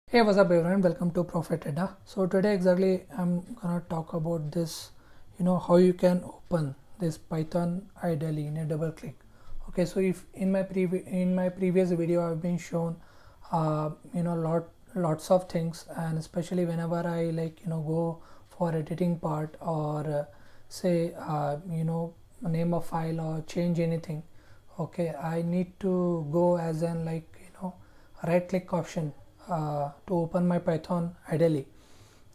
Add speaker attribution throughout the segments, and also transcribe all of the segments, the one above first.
Speaker 1: Hey, what's up everyone? Welcome to Profit Ada. So today exactly I'm gonna talk about this, how you can open this Python IDLE in a double click. Okay, so if in my previous video I've been shown, lots of things, and especially whenever I go for editing part or say name a file or change anything. Okay, I need to go as an right click option to open my Python IDLE.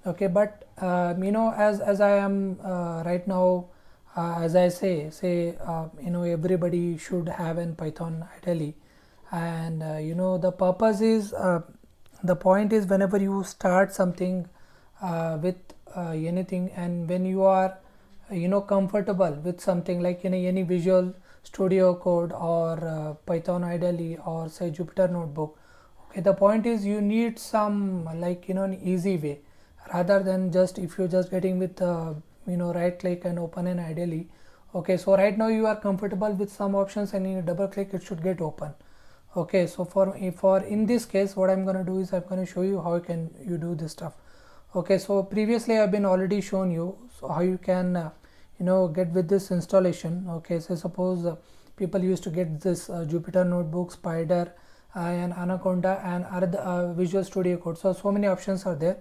Speaker 1: Okay, but as I am right now, as I say everybody should have an Python IDLE, and the purpose is the point is whenever you start something with anything, and when you are comfortable with something like any Visual Studio Code or Python IDLE or say Jupyter Notebook. Okay, the point is you need some an easy way, rather than just if you're just getting with right click and open an IDLE. Okay, so right now you are comfortable with some options, and in a double click it should get open. Okay, so for in this case what I'm going to do is I'm going to show you how you do this stuff. Okay, so previously I've been already shown you so how you can get with this installation. Okay, so suppose people used to get this Jupyter Notebook, Spider, and Anaconda, and other Visual Studio Code. So many options are there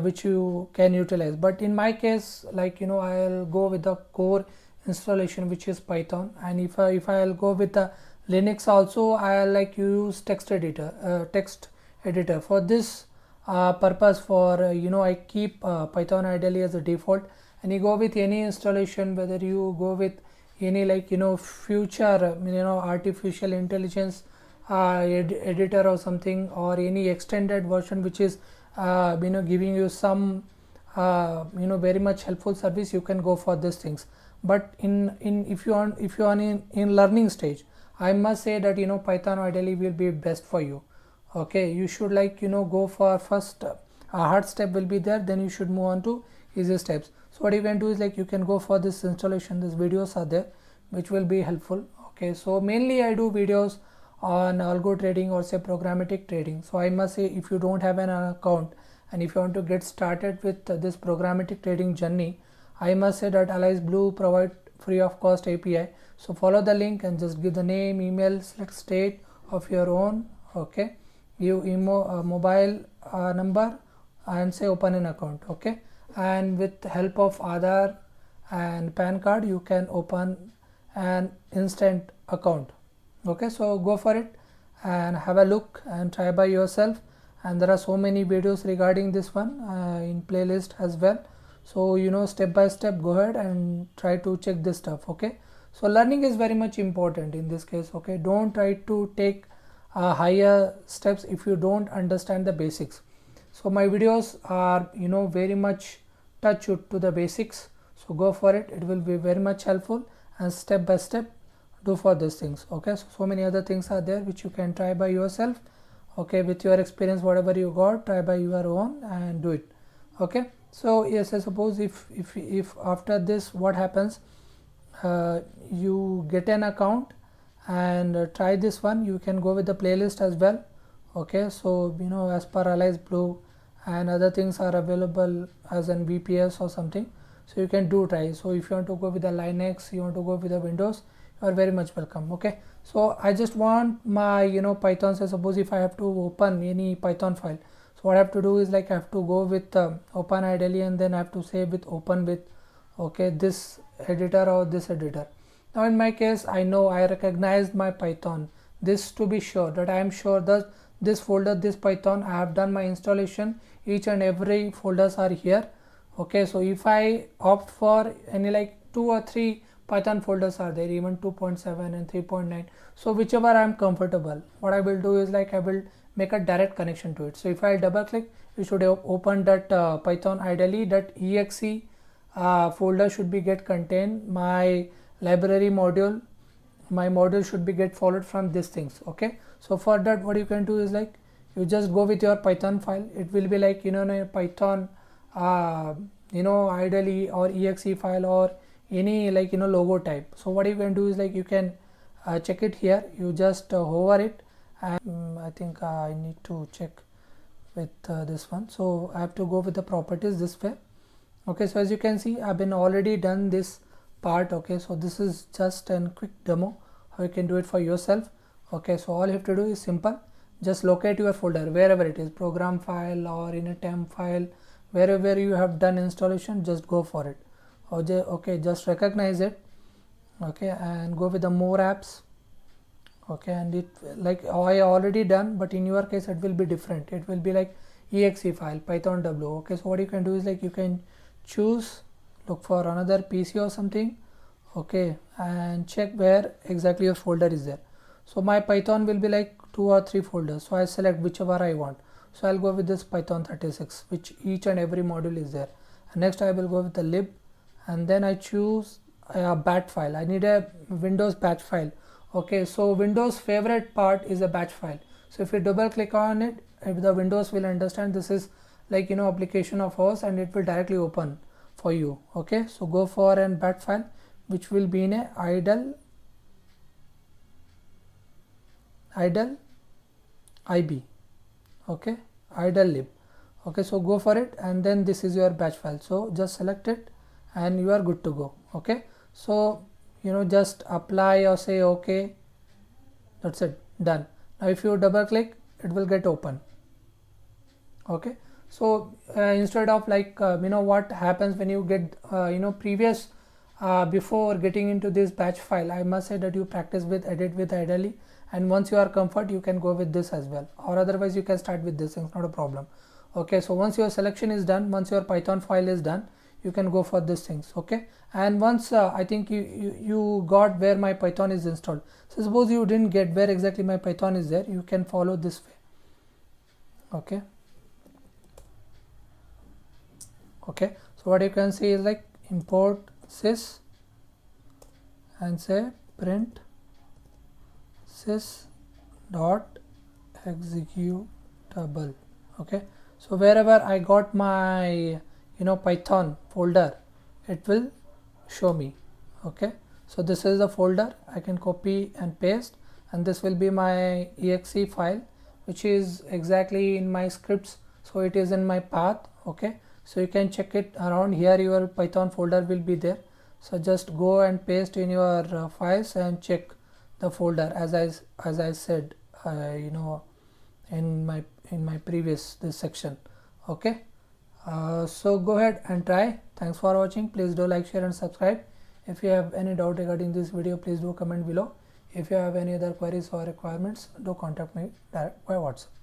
Speaker 1: which you can utilize, but in my case, I'll go with the core installation, which is Python. And if I'll go with the Linux also, I'll use text editor for this purpose. For I keep Python IDLE as a default, and you go with any installation, whether you go with any future artificial intelligence editor or something, or any extended version which is giving you some very much helpful service, you can go for these things. But in if you are in learning stage, I must say that Python IDLE will be best for you. Okay, you should go for first hard step will be there, then you should move on to easy steps. So what you can do is you can go for this installation. These videos are there which will be helpful. Okay, so mainly I do videos on algo trading or say programmatic trading. So I must say, if you don't have an account and if you want to get started with this programmatic trading journey, I must say that Allies Blue provide free of cost API. So follow the link and just give the name, email, select state of your own. Okay, give mobile number and say open an account. Okay, and with help of Aadhaar and PAN card, you can open an instant account. Okay, so go for it and have a look and try by yourself. And there are so many videos regarding this one in playlist as well. So step by step, go ahead and try to check this stuff. Okay, so learning is very much important in this case. Okay, don't try to take higher steps if you don't understand the basics. So my videos are very much touch to the basics, so go for it. It will be very much helpful, and step by step do for these things. Okay, so many other things are there which you can try by yourself. Okay, with your experience, whatever you got, try by your own and do it. Okay, so yes, I suppose if after this what happens, you get an account and try this one, you can go with the playlist as well. Okay, so as per Allies Blue and other things are available as an VPS or something, so you can do try. So if you want to go with the Linux, you want to go with the Windows, you are very much welcome. Okay, so I just want my Python. So suppose if I have to open any Python file, so what I have to do is I have to go with open IDLE, and then I have to say with open with this editor or this editor. Now in my case, I know I recognized my Python, this to be sure that I am sure that this folder, this Python, I have done my installation. Each and every folders are here. Okay, so if I opt for any 2 or 3 Python folders are there, even 2.7 and 3.9, so whichever I am comfortable, what I will do is I will make a direct connection to it. So if I double click, you should open that Python IDLE.exe folder should be get contain my library module. My module should be get followed from these things. Okay, so for that what you can do is you just go with your Python file. It will be Python IDLE or exe file or any logo type. So what you can do is you can check it here. You just hover it, and I think I need to check with this one. So I have to go with the properties this way. Okay, so as you can see, I've been already done this part. Okay, so this is just a quick demo how you can do it for yourself. Okay, so all you have to do is simple, just locate your folder wherever it is, program file or in a temp file, wherever you have done installation, just go for it. Okay, just recognize it. Okay, and go with the more apps. Okay, and it like I already done, but in your case it will be different. It will be like exe file python w. Okay, so what you can do is like you can choose, look for another PC or something. Okay, and check where exactly your folder is there. So my Python will be like 2 or 3 folders, so I select whichever I want. So I'll go with this Python 36, which each and every module is there. And next I will go with the lib, and then I choose a bat file. I need a Windows batch file. Okay, so Windows favorite part is a batch file. So if you double click on it, if the Windows will understand this is like application of ours, and it will directly open for you. Okay, so go for an bat file which will be in a idle IB. Okay, idle lib. Okay, so go for it, and then this is your batch file. So just select it and you are good to go. Okay, so just apply or say okay, that's it, done. Now if you double click, it will get open. Okay, so instead of like what happens when you get previous before getting into this batch file, I must say that you practice with edit with idly, and once you are comfort, you can go with this as well, or otherwise you can start with this. It's not a problem. Okay, so once your selection is done, once your Python file is done, you can go for these things. Okay, and once I think you got where my Python is installed. So suppose you didn't get where exactly my Python is there, you can follow this way. Okay, okay, so what you can see is like import sys and say print sys dot executable. Okay, so wherever I got my Python folder, it will show me. Okay, so this is the folder. I can copy and paste, and this will be my exe file, which is exactly in my scripts, so it is in my path. Okay, so you can check it around here. Your Python folder will be there, so just go and paste in your files and check the folder as I said in my previous this section. Okay, so go ahead and try. Thanks for watching. Please do like, share and subscribe. If you have any doubt regarding this video, please do comment below. If you have any other queries or requirements, do contact me direct by WhatsApp.